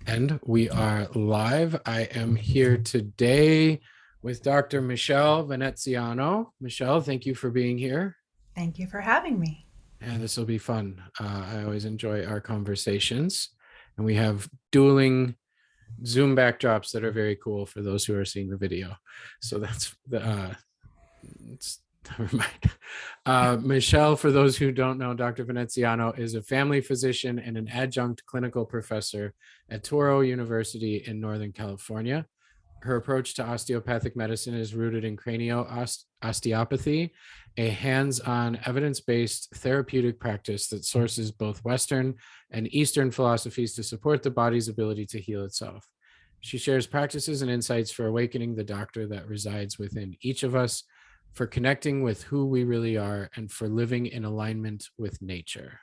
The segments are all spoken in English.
And we are live. I am here today with Dr. Michelle Veneziano. Michelle, thank you for being here. Thank you for having me. And this will be fun. I always enjoy our conversations. And we have dueling Zoom backdrops that are very cool for those who are seeing the video. So that's the it's never mind. Michelle, for those who don't know, Dr. Veneziano is a family physician and an adjunct clinical professor at Touro University in Northern California. Her approach to osteopathic medicine is rooted in osteopathy, a hands on, evidence based therapeutic practice that sources both Western and Eastern philosophies to support the body's ability to heal itself. She shares practices and insights for awakening the doctor that resides within each of us, for connecting with who we really are, and for living in alignment with nature.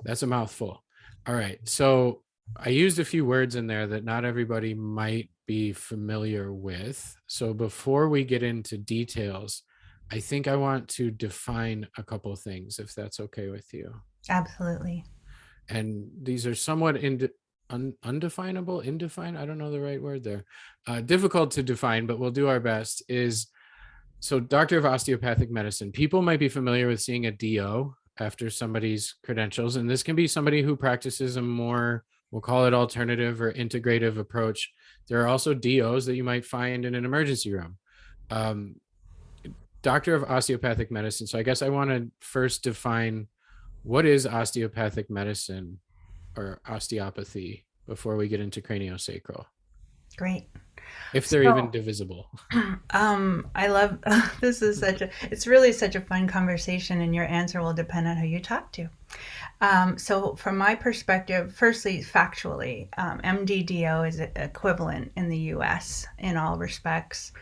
That's a mouthful. All right. So I used a few words in there that not everybody might be familiar with. So before we get into details, I think I want to define a couple things, if that's okay with you. Absolutely. And these are somewhat undefinable, indefined. I don't know the right word there. Difficult to define, but we'll do our best. Is so, doctor of osteopathic medicine. People might be familiar with seeing a DO after somebody's credentials, and this can be somebody who practices a more, we'll call it alternative or integrative approach. There are also DOs that you might find in an emergency room. Um, Doctor of osteopathic medicine. So, I guess I want to first define what is osteopathic medicine or osteopathy before we get into craniosacral, Great. if they're even So, divisible. I love this is it's really such a fun conversation, and your answer will depend on who you talk to. So, from my perspective, firstly, factually, MDDO is equivalent in the US in all respects.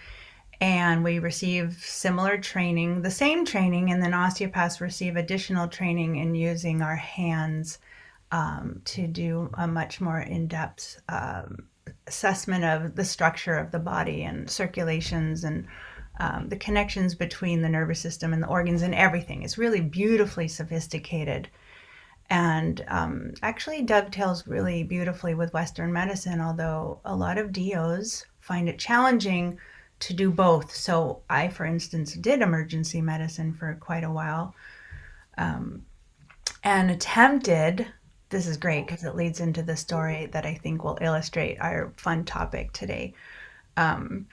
And we receive similar training, the same training, and then osteopaths receive additional training in using our hands to do a much more in-depth assessment of the structure of the body and circulations and the connections between the nervous system and the organs and everything. It's really beautifully sophisticated and actually dovetails really beautifully with Western medicine, although a lot of DOs find it challenging to do both. So I, for instance, did emergency medicine for quite a while and attempted. This is great because it leads into the story that I think will illustrate our fun topic today. That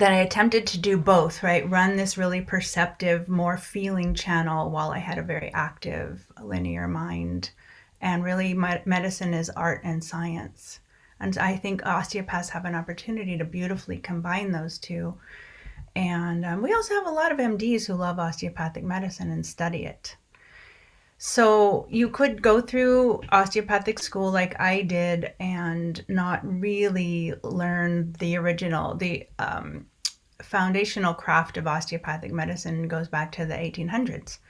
I attempted to do both, right? Run this really perceptive, more feeling channel while I had a very active linear mind. And really, medicine is art and science. And I think osteopaths have an opportunity to beautifully combine those two. And we also have a lot of MDs who love osteopathic medicine and study it. So you could go through osteopathic school like I did and not really learn the original, the foundational craft of osteopathic medicine goes back to the 1800s.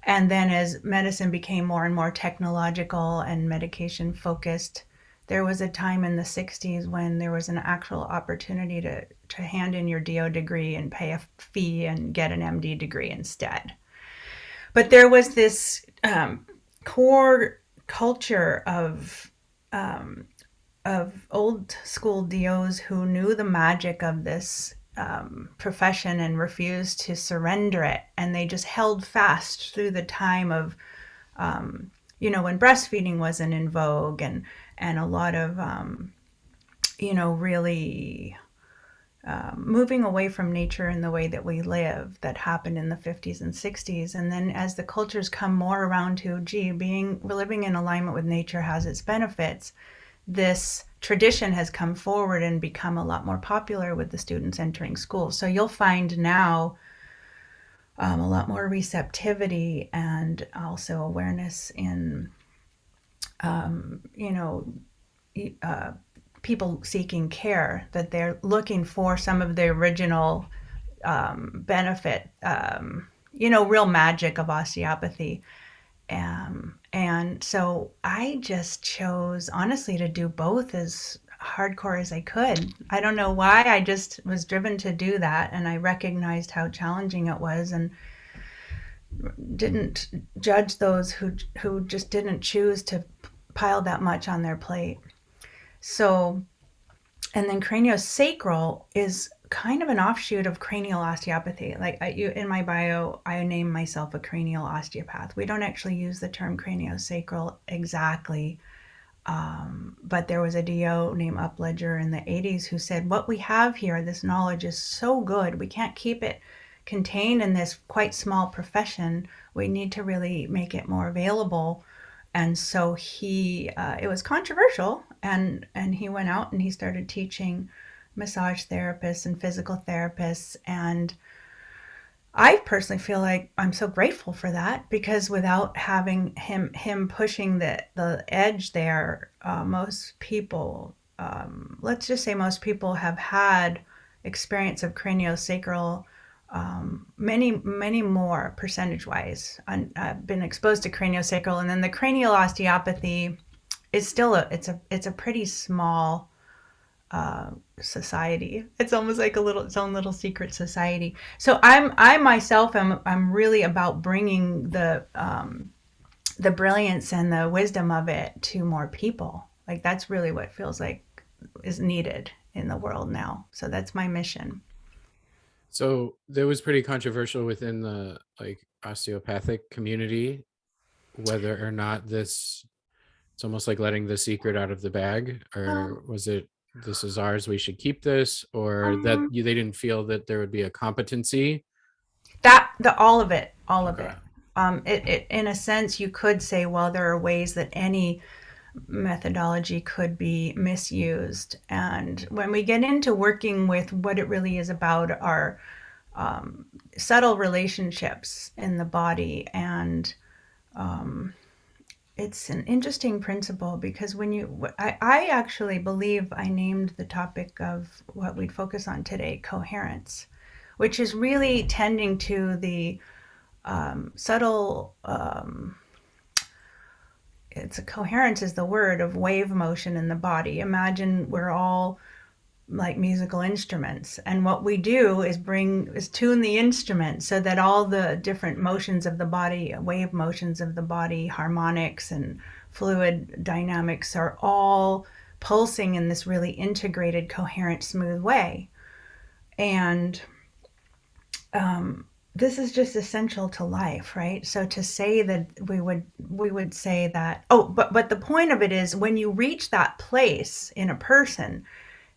And then as medicine became more and more technological and medication focused, there was a time in the 60s when there was an actual opportunity to hand in your DO degree and pay a fee and get an MD degree instead. But there was this core culture of old school DOs who knew the magic of this profession and refused to surrender it, and they just held fast through the time of when breastfeeding wasn't in vogue and a lot of really moving away from nature and the way that we live that happened in the 50s and 60s. And then as the cultures come more around to, living in alignment with nature has its benefits, this tradition has come forward and become a lot more popular with the students entering school. So you'll find now a lot more receptivity and also awareness in, you know, people seeking care, that they're looking for some of the original benefit, real magic of osteopathy. And so I just chose, honestly, to do both as hardcore as I could. I don't know why. I just was driven to do that, and I recognized how challenging it was, and didn't judge those who just didn't choose to piled that much on their plate. So, and then craniosacral is kind of an offshoot of cranial osteopathy. Like in my bio, I name myself a cranial osteopath. We don't actually use the term craniosacral exactly, but there was a DO named Upledger in the 80s who said, what we have here, this knowledge is so good, we can't keep it contained in this quite small profession. We need to really make it more available. And so it was controversial, and he went out and he started teaching massage therapists and physical therapists. And I personally feel like I'm so grateful for that, because without having him pushing the edge there, most people, let's just say most people have had experience of craniosacral, many more percentage wise. I've been exposed to craniosacral, and then the cranial osteopathy is still it's a pretty small society. It's almost like its own little secret society. So I myself I'm really about bringing the brilliance and the wisdom of it to more people. Like that's really what feels like is needed in the world now. So that's my mission. So that was pretty controversial within the like osteopathic community, whether or not this, it's almost like letting the secret out of the bag, Um, or was it this is ours, we should keep this, or that um, they didn't feel that there would be a competency? that the all of Okay. it. It in a sense you could say, well, there are ways that any methodology could be misused. And when we get into working with what it really is about, are subtle relationships in the body. And it's an interesting principle, because I actually believe I named the topic of what we'd focus on today coherence, which is really tending to the subtle, it's a coherence is the word of wave motion in the body. Imagine we're all like musical instruments, and what we do is tune the instrument so that all the different motions of the body, wave motions of the body, harmonics and fluid dynamics, are all pulsing in this really integrated, coherent, smooth way. And this is just essential to life, right? So to say that we would say that, oh, but the point of it is, when you reach that place in a person,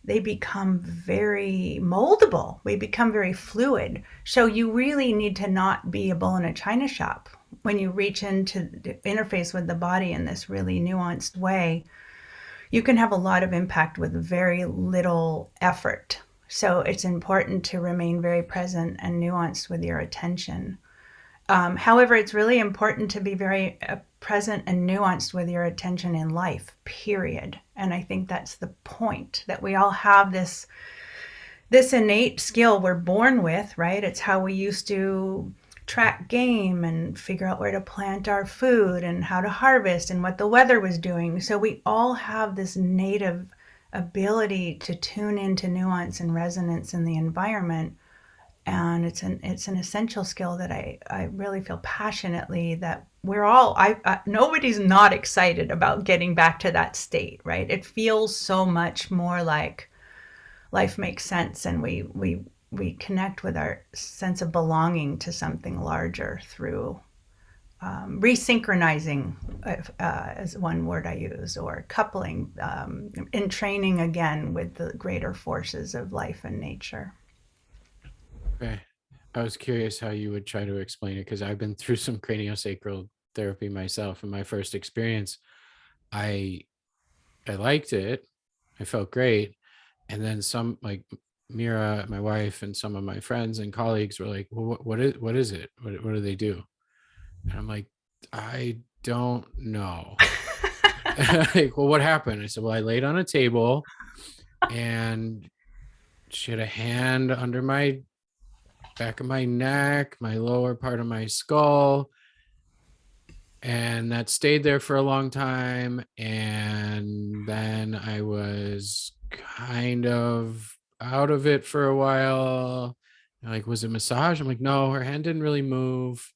they become very moldable. We become very fluid. So you really need to not be a bull in a china shop when you reach into the interface with the body in this really nuanced way. You can have a lot of impact with very little effort. So it's important to remain very present and nuanced with your attention. However, it's really important to be very present and nuanced with your attention in life, period. And I think that's the point, that we all have this innate skill we're born with, right? It's how we used to track game and figure out where to plant our food and how to harvest and what the weather was doing. So we all have this native ability to tune into nuance and resonance in the environment. And it's an essential skill that I really feel passionately that we're all nobody's not excited about getting back to that state, right? It feels so much more like life makes sense, and we connect with our sense of belonging to something larger through resynchronizing, as one word I use, or coupling, in training again with the greater forces of life and nature. Okay. I was curious how you would try to explain it, because I've been through some craniosacral therapy myself. In my first experience, I I liked it. I felt great. And then some, like Mira, my wife, and some of my friends and colleagues were like, well, what is it? What do they do? And I'm like, I don't know. Like, well, what happened? I said, well, I laid on a table and she had a hand under my back of my neck, my lower part of my skull, and that stayed there for a long time. And then I was kind of out of it for a while. Like, was it massage? I'm like, no, her hand didn't really move.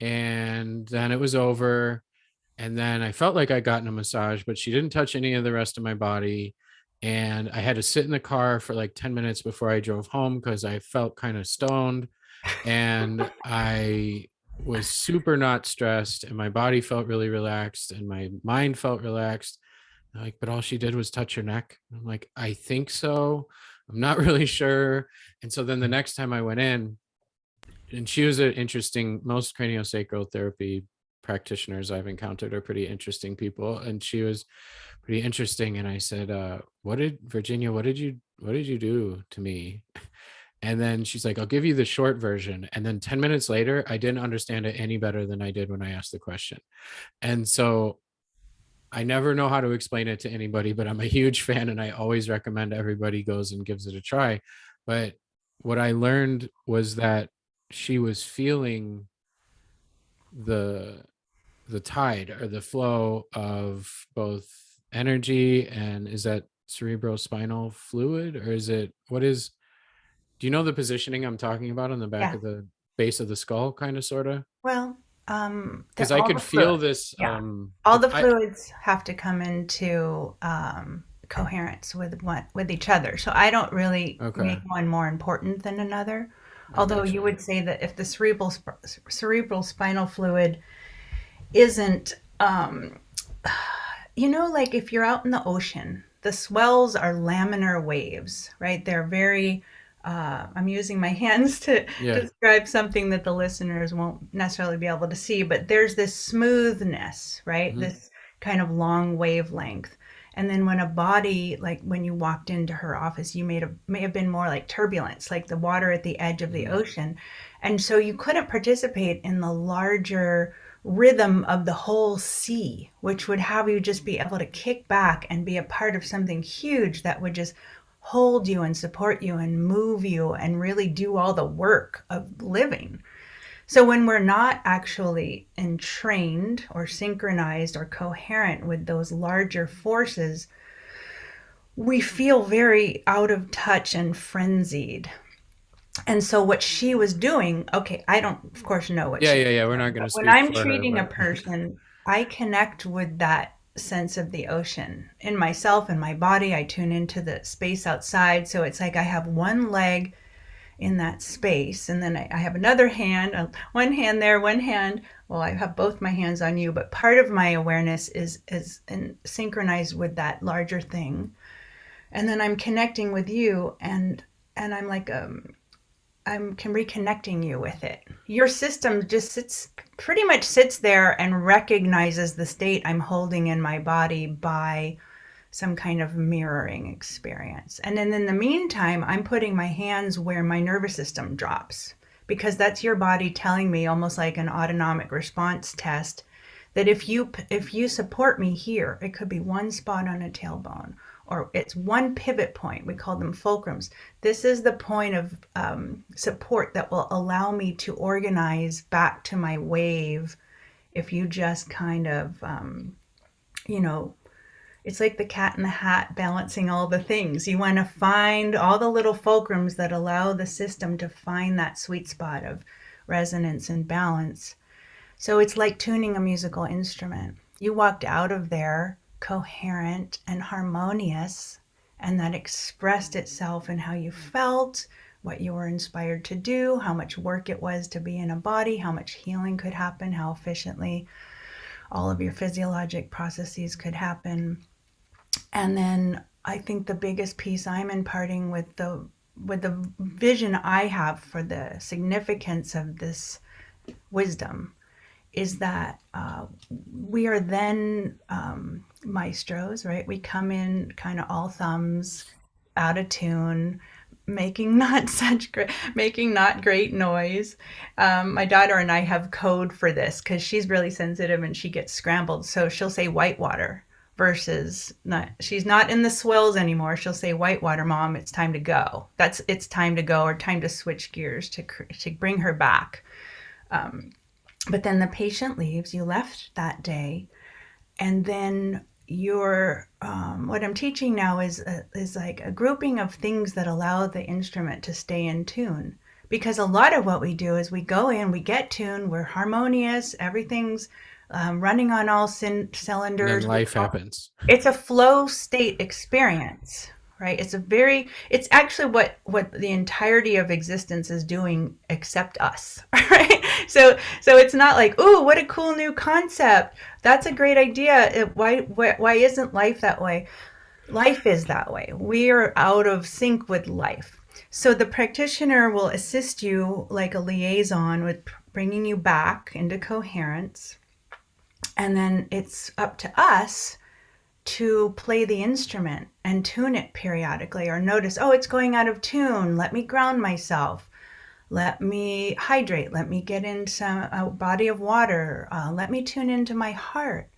And then it was over. And then I felt like I'd gotten a massage, but she didn't touch any of the rest of my body. And I had to sit in the car for like 10 minutes before I drove home because I felt kind of stoned, and I was super not stressed, and my body felt really relaxed and my mind felt relaxed. They're like, but all she did was touch your neck. I'm like, I think so. I'm not really sure. And so then the next time I went in, and she was an interesting, most craniosacral therapy practitioners I've encountered are pretty interesting people. And she was pretty interesting. And I said, what did Virginia, what did you do to me? And then she's like, I'll give you the short version. And then 10 minutes later, I didn't understand it any better than I did when I asked the question. And so I never know how to explain it to anybody, but I'm a huge fan and I always recommend everybody goes and gives it a try. But what I learned was that she was feeling the the tide or the flow of both energy, and is that cerebrospinal fluid, or is it, what is, do you know the positioning I'm talking about on the back Yeah. of the base of the skull, kind of, sort of? Well, Because they're I all could the feel fluids. this. Yeah. All the I fluids have to come into coherence with each other. So I don't really Okay, make one more important than another. I Although you gotcha. would say that if the cerebral spinal fluid isn't, like if you're out in the ocean, the swells are laminar waves, right? They're very, I'm using my hands to Yeah. describe something that the listeners won't necessarily be able to see, but there's this smoothness, right? Hmm. This kind of long wavelength. And then when a body, like when you walked into her office, you may have been more like turbulence, like the water at the edge of the Hmm. ocean. And so you couldn't participate in the larger rhythm of the whole sea, which would have you just be able to kick back and be a part of something huge that would just hold you and support you and move you and really do all the work of living. So when we're not actually entrained or synchronized or coherent with those larger forces, we feel very out of touch and frenzied. And so what she was doing, okay, I don't of course know what Yeah, she yeah, was yeah. We're not doing, going but to when speak I'm for her, treating a but person, I connect with that sense of the ocean in myself and my body. I tune into the space outside. So it's like I have one leg in that space, and then I have another hand, one hand there, one hand. Well, I have both my hands on you, but part of my awareness is synchronized with that larger thing, and then I'm connecting with you, and I'm like I'm reconnecting you with it. Your system just pretty much sits there and recognizes the state I'm holding in my body by some kind of mirroring experience. And then in the meantime, I'm putting my hands where my nervous system drops, because that's your body telling me, almost like an autonomic response test, that if you support me here, it could be one spot on a tailbone, or it's one pivot point. We call them fulcrums. This is the point of support that will allow me to organize back to my wave. If you just kind of, you know, it's like the cat in the hat balancing all the things. You want to find all the little fulcrums that allow the system to find that sweet spot of resonance and balance. So it's like tuning a musical instrument. You walked out of there coherent and harmonious, and that expressed itself in how you felt, what you were inspired to do, how much work it was to be in a body, how much healing could happen, how efficiently all of your physiologic processes could happen. And then I think the biggest piece I'm imparting with the vision I have for the significance of this wisdom is that we are then maestros, right? We come in kind of all thumbs, out of tune, making not great noise. My daughter and I have code for this because she's really sensitive and she gets scrambled. So she'll say whitewater versus not. She's not in the swells anymore. She'll say whitewater, mom. It's time to go. It's time to go, or time to switch gears to bring her back. But then the patient leaves, you left that day, and then you're what I'm teaching now is like a grouping of things that allow the instrument to stay in tune. Because a lot of what we do is we go in, we get tuned, we're harmonious, everything's running on all And then cylinders. life happens. It's a flow state experience, right? It's actually what the entirety of existence is doing except us, right? So it's not like, "Ooh, what a cool new concept. That's a great idea. Why isn't life that way?" Life is that way. We are out of sync with life. So the practitioner will assist you like a liaison with bringing you back into coherence. And then it's up to us to play the instrument and tune it periodically, or notice, oh, it's going out of tune. Let me ground myself. Let me hydrate. Let me get into a body of water. Let me tune into my heart.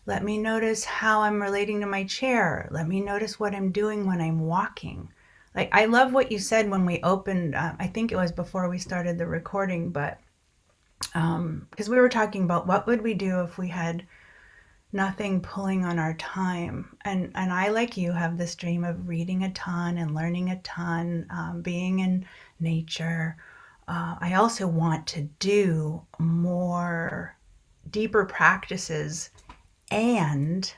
Let me notice how I'm relating to my chair. Let me notice what I'm doing when I'm walking. Like, I love what you said when we opened, I think it was before we started the recording, but because we were talking about what would we do if we had nothing pulling on our time. And I, like you, have this dream of reading a ton and learning a ton, being in nature. I also want to do more deeper practices, and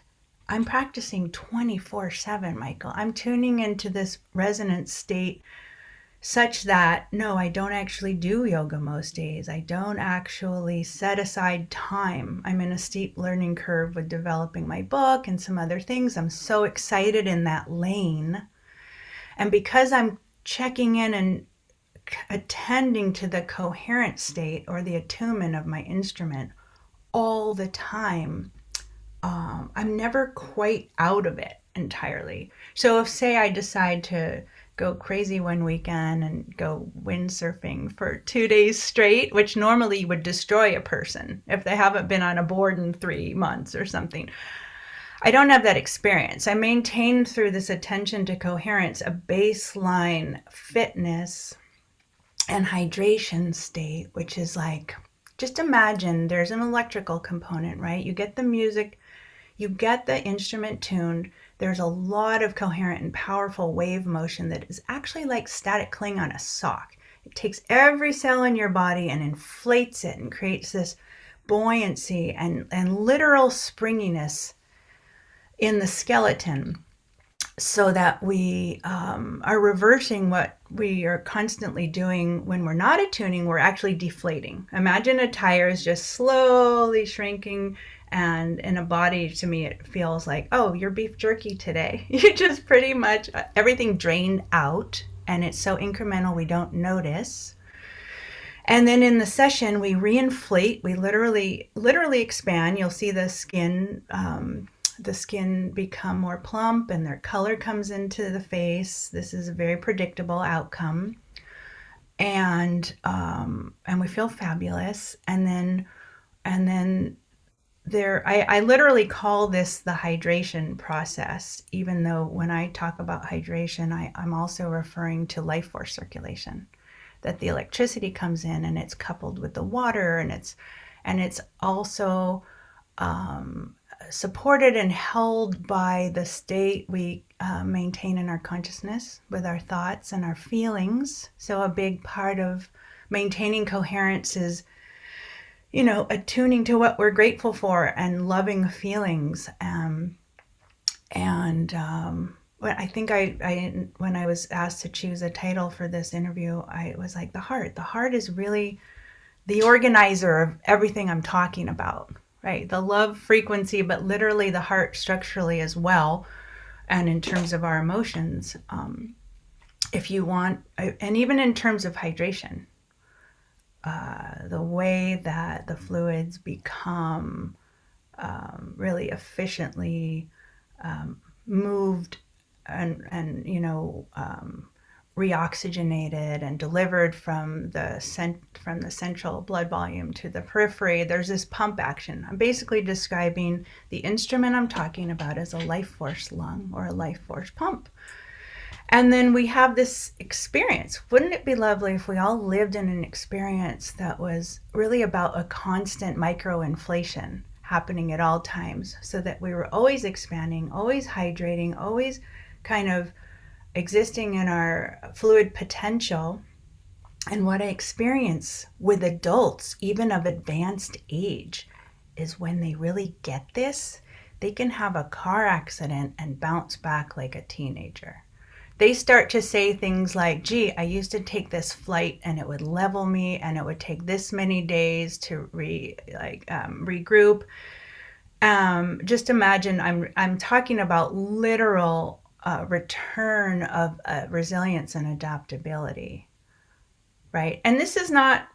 I'm practicing 24/7, Michael. I'm tuning into this resonance state such that, no, I don't actually do yoga most days. I don't actually set aside time. I'm in a steep learning curve with developing my book and some other things. I'm so excited in that lane. And because I'm checking in and attending to the coherent state or the attunement of my instrument all the time, I'm never quite out of it entirely. So if, say, I decide to go crazy one weekend and go windsurfing for 2 days straight, which normally would destroy a person if they haven't been on a board in 3 months or something, I don't have that experience. I maintain through this attention to coherence a baseline fitness and hydration state, which is like, just imagine there's an electrical component, right? You get the music, you get the instrument tuned. There's a lot of coherent and powerful wave motion that is actually like static cling on a sock. It takes every cell in your body and inflates it and creates this buoyancy and literal springiness in the skeleton, so that we are reversing what we are constantly doing when we're not attuning. We're actually deflating. Imagine a tire is just slowly shrinking, and in a body, to me, it feels like, oh, you're beef jerky today. You just pretty much, everything drained out, and it's so incremental we don't notice. And then in the session, we reinflate. We literally expand. You'll see the skin become more plump, and their color comes into the face. This is a very predictable outcome, and we feel fabulous. And then I literally call this the hydration process, even though when I talk about hydration, I'm also referring to life force circulation. That the electricity comes in and it's coupled with the water, and it's also supported and held by the state we maintain in our consciousness with our thoughts and our feelings. So a big part of maintaining coherence is, attuning to what we're grateful for and loving feelings. I think when I was asked to choose a title for this interview, I was like, the heart. The heart is really the organizer of everything I'm talking about, right? The love frequency, but literally the heart structurally as well. And in terms of our emotions, if you want, and even in terms of hydration, the way that the fluids become really efficiently moved and reoxygenated and delivered from the central blood volume to the periphery. There's this pump action. I'm basically describing the instrument I'm talking about as a life force lung or a life force pump. And then we have this experience. Wouldn't it be lovely if we all lived in an experience that was really about a constant microinflation happening at all times, so that we were always expanding, always hydrating, always kind of existing in our fluid potential. And what I experience with adults, even of advanced age, is when they really get this, they can have a car accident and bounce back like a teenager. They start to say things like, gee, I used to take this flight and it would level me and it would take this many days to regroup. Just imagine I'm talking about literal return of resilience and adaptability, right? And this is not,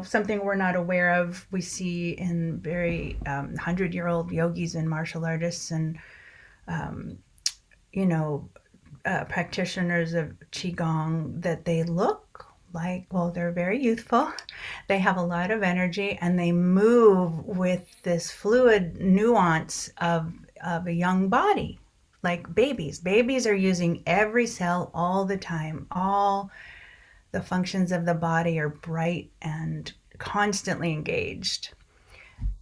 something we're not aware of. We see in very 100-year-old yogis and martial artists and you know practitioners of qigong that they look like, well, they're very youthful, they have a lot of energy, and they move with this fluid nuance of a young body, like babies are using every cell all the time. All the functions of the body are bright and constantly engaged.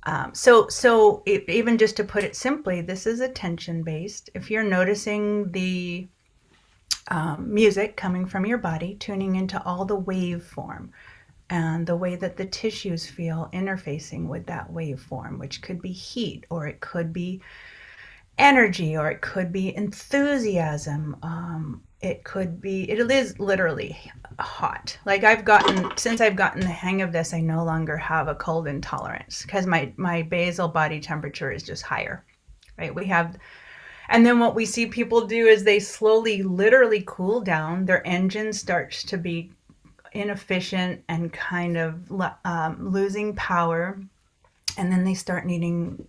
Even just to put it simply, this is attention based. If you're noticing the music coming from your body, tuning into all the waveform and the way that the tissues feel interfacing with that waveform, which could be heat, or it could be energy, or it could be enthusiasm. It is literally hot. Like since I've gotten the hang of this, I no longer have a cold intolerance because my basal body temperature is just higher, right? And then what we see people do is they slowly, literally cool down. Their engine starts to be inefficient and kind of losing power. And then they start needing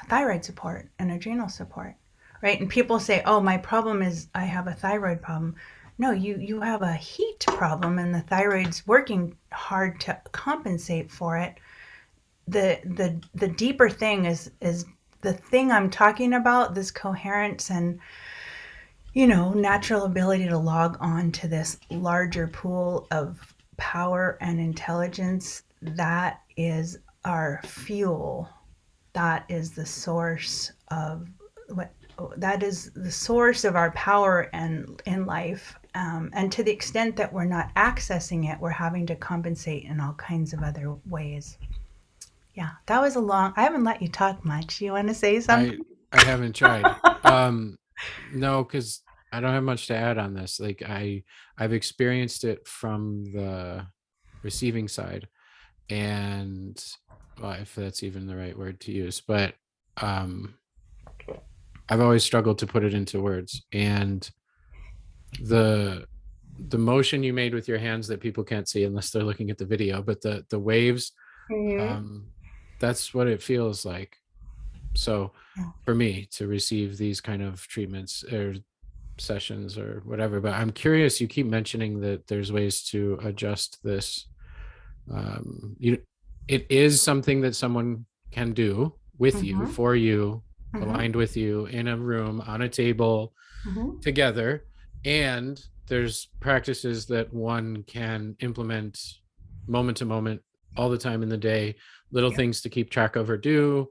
thyroid support and adrenal support, right? And people say, oh, my problem is I have a thyroid problem. No, you have a heat problem, and the thyroid's working hard to compensate for it. The deeper thing is the thing I'm talking about, this coherence and natural ability to log on to this larger pool of power and intelligence. That is our fuel. That is the source of our power and in life. And to the extent that we're not accessing it, we're having to compensate in all kinds of other ways. Yeah, that was I haven't let you talk much. You want to say something? I haven't tried. No, because I don't have much to add on this. Like I've experienced it from the receiving side, and well, if that's even the right word to use, but um I've always struggled to put it into words. And the motion you made with your hands that people can't see unless they're looking at the video, but the waves, Mm-hmm. um that's what it feels like. So for me to receive these kind of treatments or sessions or whatever, but I'm curious, you keep mentioning that there's ways to adjust this. You It is something that someone can do with you, Mm-hmm. for you, Mm-hmm. aligned with you, in a room, on a table, Mm-hmm. together. And there's practices that one can implement moment to moment, all the time in the day, little Yep. things to keep track of or do,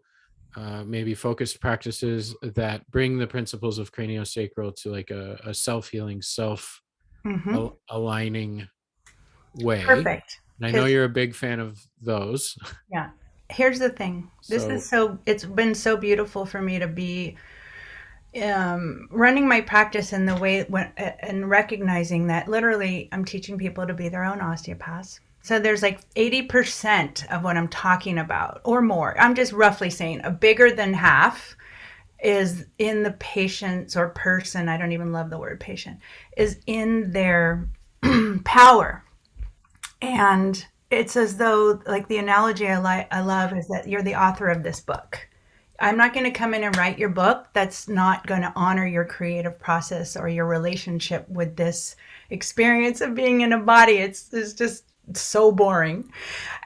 maybe focused practices that bring the principles of craniosacral to like a self-healing, Mm-hmm. aligning way. Perfect. And I know Because you're a big fan of those. yeah, here's the thing. So It's been so beautiful for me to be running my practice in the way and recognizing that literally I'm teaching people to be their own osteopaths. So there's like 80% of what I'm talking about or more. I'm just roughly saying a bigger than half is in the patient's or person. I don't even love the word patient, is in their power. And it's as though, like, the analogy I love is that you're the author of this book. I'm not going to come in and write your book. That's not going to honor your creative process or your relationship with this experience of being in a body. It's just so boring.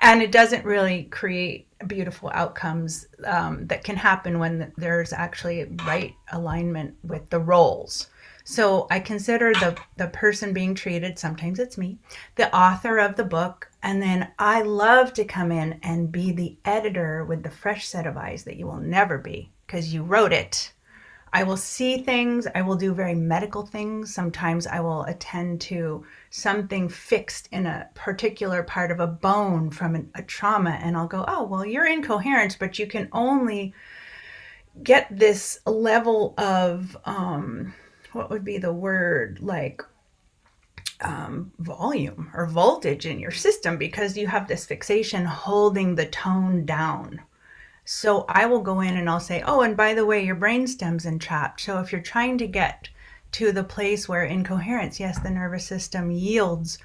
And it doesn't really create beautiful outcomes that can happen when there's actually right alignment with the roles. So I consider the person being treated, sometimes it's me, the author of the book. And then I love to come in and be the editor with the fresh set of eyes that you will never be because you wrote it. I will see things. I will do very medical things. Sometimes I will attend to something fixed in a particular part of a bone from a trauma, and I'll go, oh, well, you're in coherence, but you can only get this level of, what would be the word, like volume or voltage in your system because you have this fixation holding the tone down. So I will go in and I'll say, oh, and by the way, your brainstem's entrapped. So if you're trying to get to the place where incoherence, yes, the nervous system yields.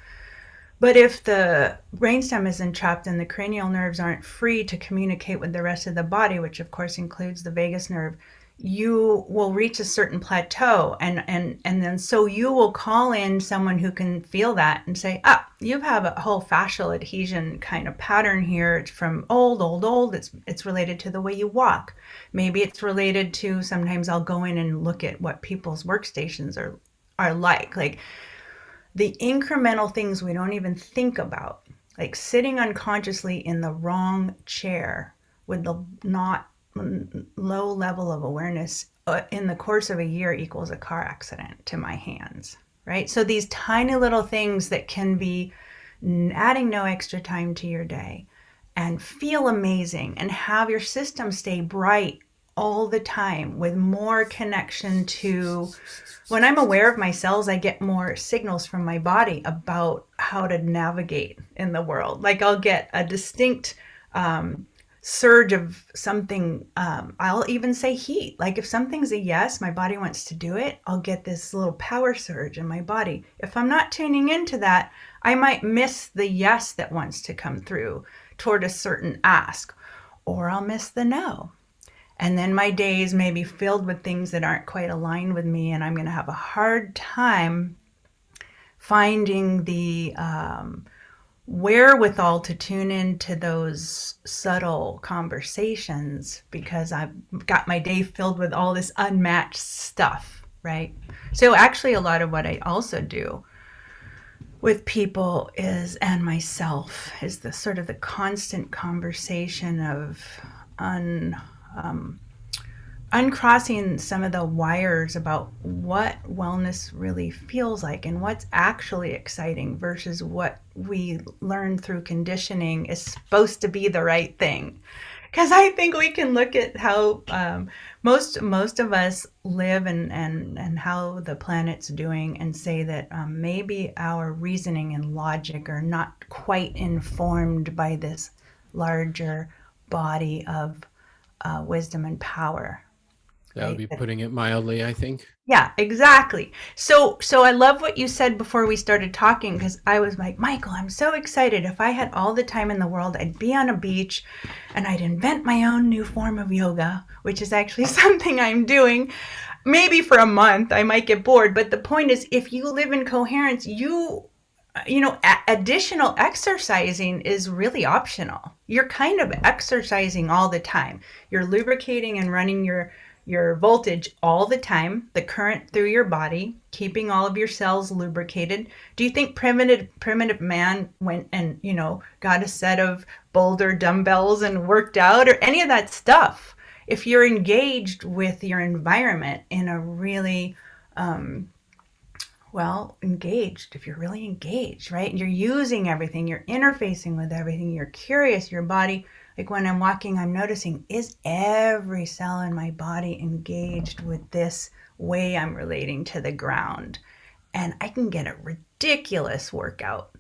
But if the brainstem is entrapped and the cranial nerves aren't free to communicate with the rest of the body, which of course includes the vagus nerve, you will reach a certain plateau, and then so you will call in someone who can feel that and say, ah, you have a whole fascial adhesion kind of pattern here. It's from old. It's related to the way you walk. Maybe it's related to, sometimes I'll go in and look at what people's workstations are like the incremental things we don't even think about, like sitting unconsciously in the wrong chair with the not low level of awareness in the course of a year equals a car accident to my hands, right? So these tiny little things that can be adding no extra time to your day and feel amazing and have your system stay bright all the time with more connection to, when I'm aware of my cells, I get more signals from my body about how to navigate in the world. Like I'll get a distinct surge of something. I'll even say heat. Like if something's a yes, my body wants to do it, I'll get this little power surge in my body. If I'm not tuning into that, I might miss the yes that wants to come through toward a certain ask, or I'll miss the no. And then my days may be filled with things that aren't quite aligned with me, and I'm going to have a hard time finding the wherewithal to tune into those subtle conversations because I've got my day filled with all this unmatched stuff, right? So actually a lot of what I also do with people is, and myself, is the sort of the constant conversation of uncrossing some of the wires about what wellness really feels like and what's actually exciting versus what we learn through conditioning is supposed to be the right thing. Because I think we can look at how most of us live and how the planet's doing and say that maybe our reasoning and logic are not quite informed by this larger body of wisdom and power. That would be putting it mildly, I think. Yeah, exactly. So I love what you said before we started talking, because I was like, Michael, I'm so excited. If I had all the time in the world, I'd be on a beach and I'd invent my own new form of yoga, which is actually something I'm doing. Maybe for a month, I might get bored. But the point is, if you live in coherence, additional exercising is really optional. You're kind of exercising all the time. You're lubricating and running your voltage all the time, the current through your body, keeping all of your cells lubricated. Do you think primitive man went and, got a set of boulder dumbbells and worked out or any of that stuff? If you're engaged with your environment in a really, engaged, if you're really engaged, right? You're using everything, you're interfacing with everything, you're curious, your body, like when I'm walking, I'm noticing, is every cell in my body engaged with this way I'm relating to the ground? And I can get a ridiculous workout.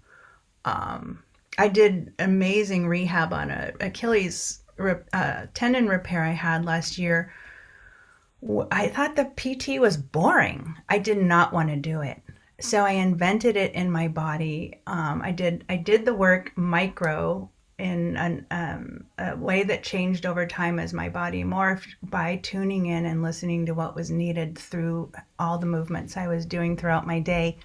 I did amazing rehab on a Achilles tendon repair I had last year. I thought the PT was boring. I did not want to do it. So I invented it in my body. I did the work micro in a way that changed over time as my body morphed by tuning in and listening to what was needed through all the movements I was doing throughout my day.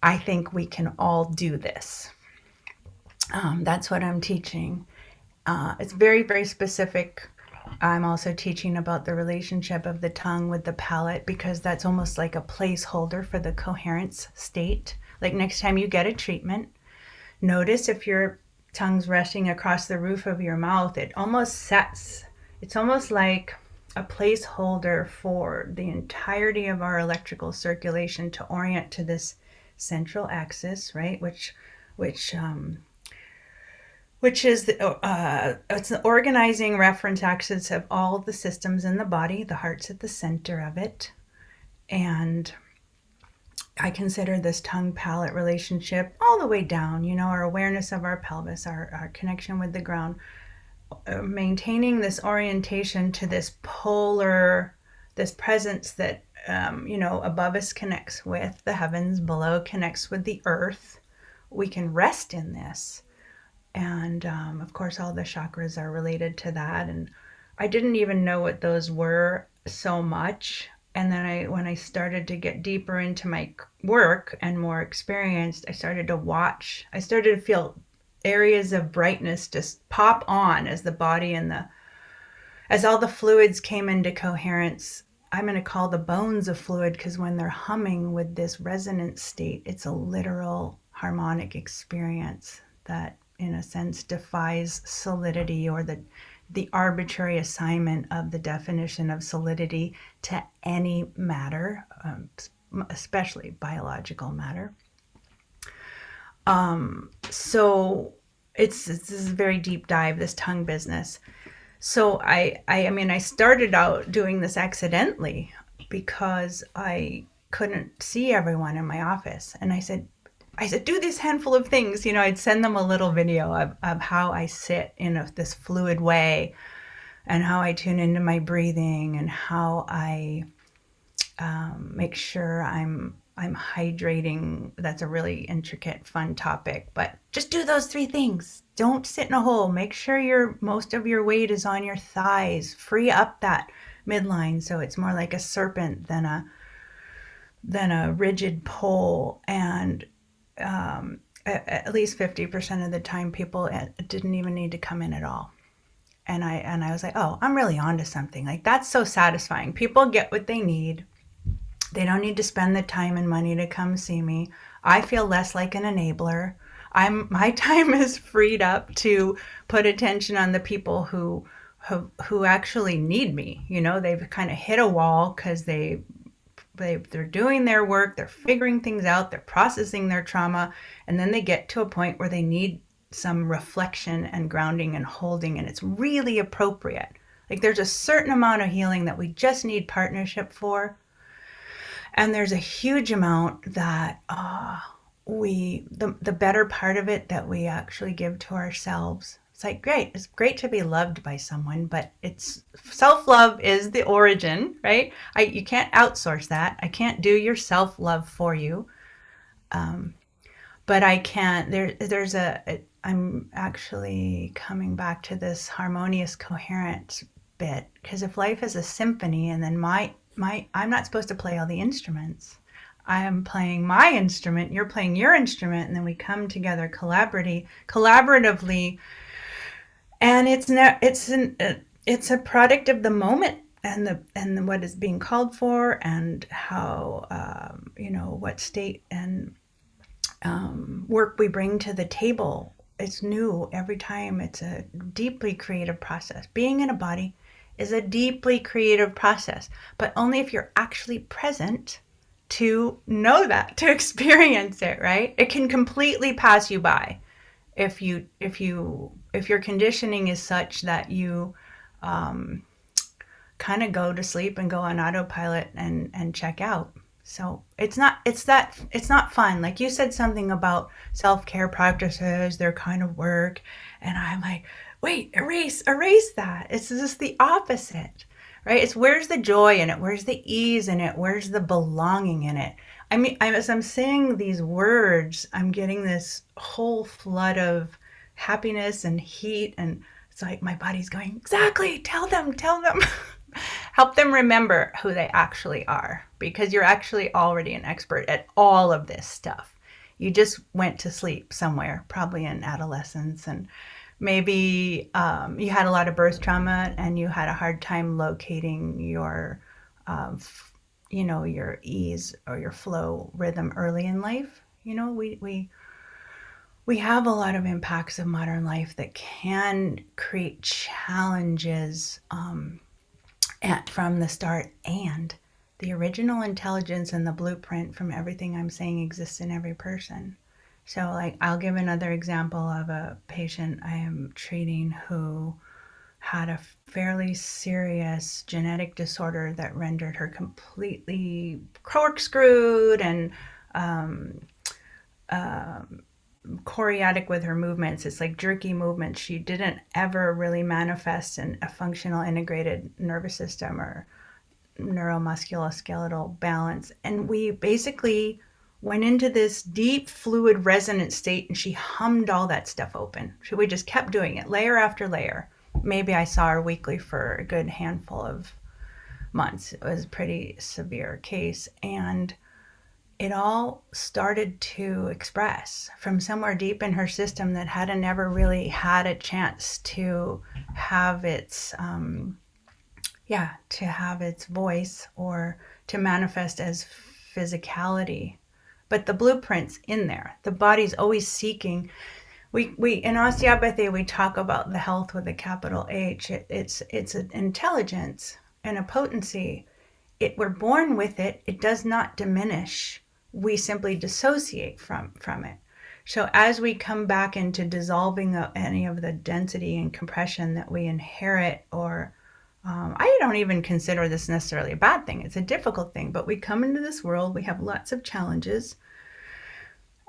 I think we can all do this. That's what I'm teaching. It's very, very specific. I'm also teaching about the relationship of the tongue with the palate, because that's almost like a placeholder for the coherence state. Like next time you get a treatment, notice if your tongue's resting across the roof of your mouth, it almost sets. It's almost like a placeholder for the entirety of our electrical circulation to orient to this central axis, right? Which is it's the organizing reference axis of all the systems in the body. The heart's at the center of it, and I consider this tongue palate relationship all the way down. Our awareness of our pelvis, our connection with the ground, maintaining this orientation to this polar, this presence that above us connects with the heavens, below connects with the earth. We can rest in this. And of course, all the chakras are related to that. And I didn't even know what those were so much. And then when I started to get deeper into my work and more experienced, I started to feel areas of brightness just pop on as the body as all the fluids came into coherence. I'm going to call the bones a fluid, because when they're humming with this resonant state, it's a literal harmonic experience that in a sense defies solidity, or the arbitrary assignment of the definition of solidity to any matter, especially biological matter. So this is a very deep dive, this tongue business. So I started out doing this accidentally because I couldn't see everyone in my office. And I said, do this handful of things. I'd send them a little video of how I sit in this fluid way, and how I tune into my breathing, and how I make sure I'm hydrating. That's a really intricate, fun topic, but just do those 3 things. Don't sit in a hole. Make sure most of your weight is on your thighs. Free up that midline so it's more like a serpent than a rigid pole. And at least 50% of the time, people didn't even need to come in at all. And I was like, oh, I'm really onto something. Like, that's so satisfying. People get what they need. They don't need to spend the time and money to come see me. I feel less like an enabler. My time is freed up to put attention on the people who actually need me. They've kind of hit a wall because they're doing their work, they're figuring things out, they're processing their trauma, and then they get to a point where they need some reflection and grounding and holding, and it's really appropriate. Like, there's a certain amount of healing that we just need partnership for, and there's a huge amount that the better part of it that we actually give to ourselves. It's like, great. It's great to be loved by someone, but self-love is the origin, right? You can't outsource that. I can't do your self-love for you. But I can't, I'm actually coming back to this harmonious coherence bit, because if life is a symphony, and then I'm not supposed to play all the instruments. I am playing my instrument, you're playing your instrument, and then we come together collaboratively. And it's a product of the moment, and what is being called for, and how what state and work we bring to the table. It's new every time. It's a deeply creative process. Being in a body is a deeply creative process, but only if you're actually present to know that, to experience it, right? It can completely pass you by if your conditioning is such that you kind of go to sleep and go on autopilot and check out. So it's not fun. Like, you said something about self-care practices, they're kind of work, and I'm like, wait, erase that. It's just the opposite, right? It's where's the joy in it? Where's the ease in it? Where's the belonging in it? I mean, as I'm saying these words, I'm getting this whole flood of happiness and heat, and it's like my body's going, exactly, tell them. Help them remember who they actually are, because you're actually already an expert at all of this stuff. You just went to sleep somewhere, probably in adolescence, and maybe you had a lot of birth trauma and you had a hard time locating your your ease or your flow rhythm early in life. We have a lot of impacts of modern life that can create challenges from the start, and the original intelligence and the blueprint from everything I'm saying exists in every person. So, like, I'll give another example of a patient I am treating who had a fairly serious genetic disorder that rendered her completely corkscrewed and um, choreotic with her movements. It's like jerky movements. She didn't ever really manifest in a functional integrated nervous system or neuromusculoskeletal balance. And we basically went into this deep fluid resonant state, and she hummed all that stuff open. So we just kept doing it layer after layer. Maybe I saw her weekly for a good handful of months. It was a pretty severe case. And it all started to express from somewhere deep in her system that hadn't ever really had a chance to have its to have its voice or to manifest as physicality. But the blueprint's in there. The body's always seeking. We in osteopathy we talk about the health with a capital H. It's an intelligence and a potency. We're born with it. It does not diminish. We simply dissociate from it. So as we come back into dissolving any of the density and compression that we inherit, or I don't even consider this necessarily a bad thing. It's a difficult thing, but we come into this world, we have lots of challenges.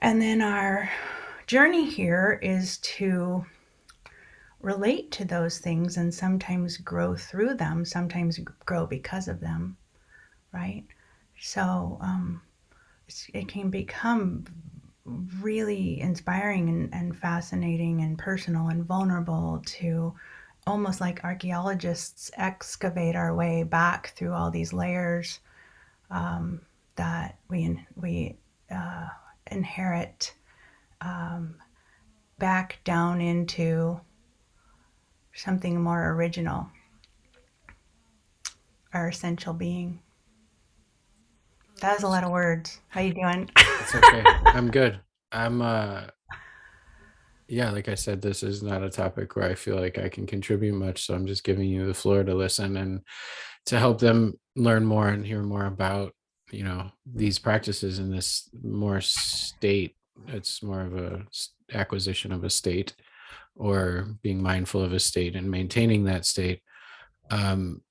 And then our journey here is to relate to those things and sometimes grow through them, sometimes grow because of them, right? So it can become really inspiring and fascinating and personal and vulnerable to almost like archaeologists excavate our way back through all these layers that we inherit back down into something more original, our essential being. That was a lot of words. How you doing? It's okay. I'm good. I'm yeah, like I said, this is not a topic where I feel like I can contribute much, so I'm just giving you the floor to listen and to help them learn more and hear more about, these practices in this more state. It's more of a acquisition of a state, or being mindful of a state and maintaining that state. Um,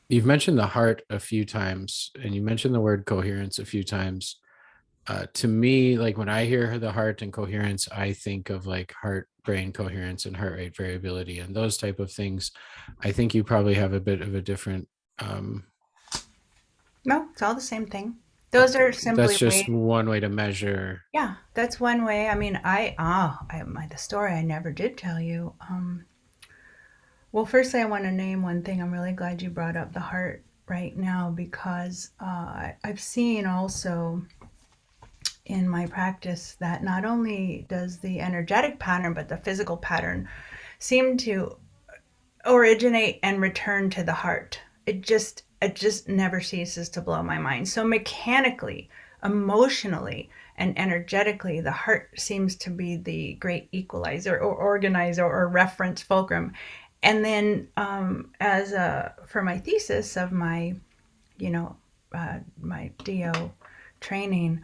you've mentioned the heart a few times, and you mentioned the word coherence a few times. To me, like when I hear the heart and coherence, I think of like heart brain coherence and heart rate variability and those type of things. I think you probably have a bit of a different, um, No, it's all the same thing. Those are that's simply just ways. one way to measure. Yeah, that's one way. I mean, the story I never did tell you. Well, firstly, I want to name one thing. I'm really glad you brought up the heart right now because I've seen also in my practice that not only does the energetic pattern, but the physical pattern seem to originate and return to the heart. It just never ceases to blow my mind. So mechanically, emotionally, and energetically, the heart seems to be the great equalizer or organizer or reference fulcrum. And then, as for my thesis of my, my DO training,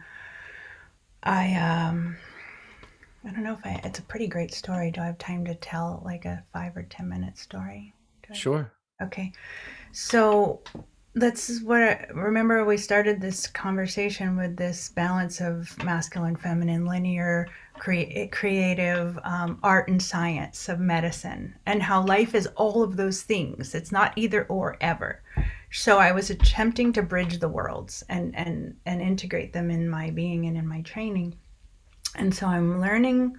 I I don't know if it's a pretty great story. Do I have time to tell like a 5 or 10 minute story? Sure. Okay. So that's what remember we started this conversation with this balance of masculine, feminine, linear, creative, art and science of medicine, and how life is all of those things. It's not either or ever. So I was attempting to bridge the worlds and integrate them in my being and in my training. And so I'm learning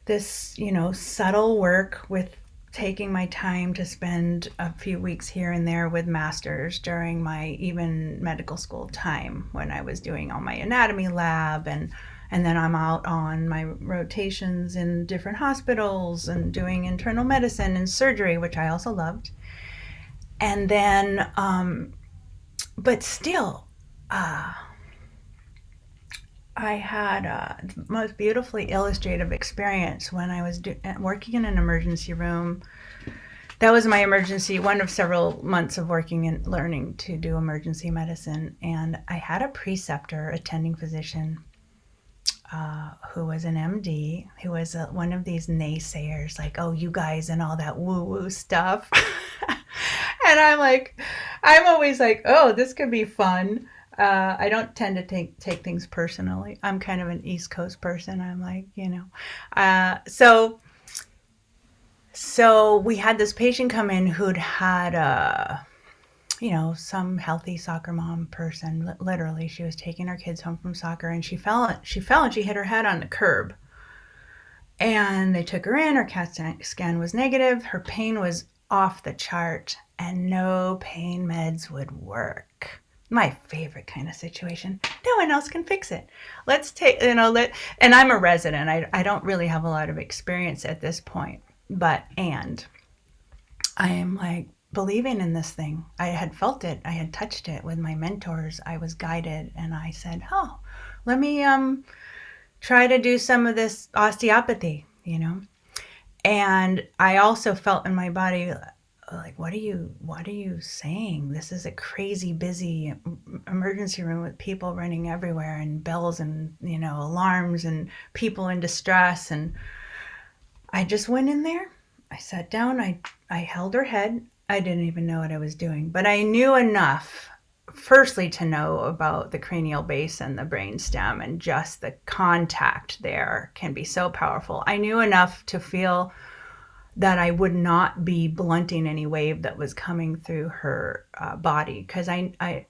this, subtle work with taking my time to spend a few weeks here and there with masters during my even medical school time when I was doing all my anatomy lab, and then I'm out on my rotations in different hospitals and doing internal medicine and surgery, which I also loved. And then but still, I had the most beautifully illustrative experience when I was working in an emergency room that was my emergency, one of several months of working and learning to do emergency medicine. And I had a preceptor, attending physician, who was an MD, who was one of these naysayers, like, oh, you guys and all that woo woo stuff. And I'm always like, oh, this could be fun. I don't tend to take things personally. I'm kind of an East Coast person. I'm like, so we had this patient come in who'd had some healthy soccer mom person. Literally, she was taking her kids home from soccer, and she fell and she hit her head on the curb. And they took her in. Her CAT scan was negative. Her pain was off the chart, and no pain meds would work. My favorite kind of situation. No one else can fix it. Let's take, and I'm a resident. I don't really have a lot of experience at this point, and I am like believing in this thing. I had felt it. I had touched it with my mentors. I was guided, and I said, oh, let me try to do some of this osteopathy, And I also felt in my body, like, what are you saying? This is a crazy busy emergency room with people running everywhere, and bells and, alarms and people in distress. And I just went in there. I sat down. I held her head. I didn't even know what I was doing, but I knew enough, firstly, to know about the cranial base and the brainstem, and just the contact there can be so powerful. I knew enough to feel that I would not be blunting any wave that was coming through her body, because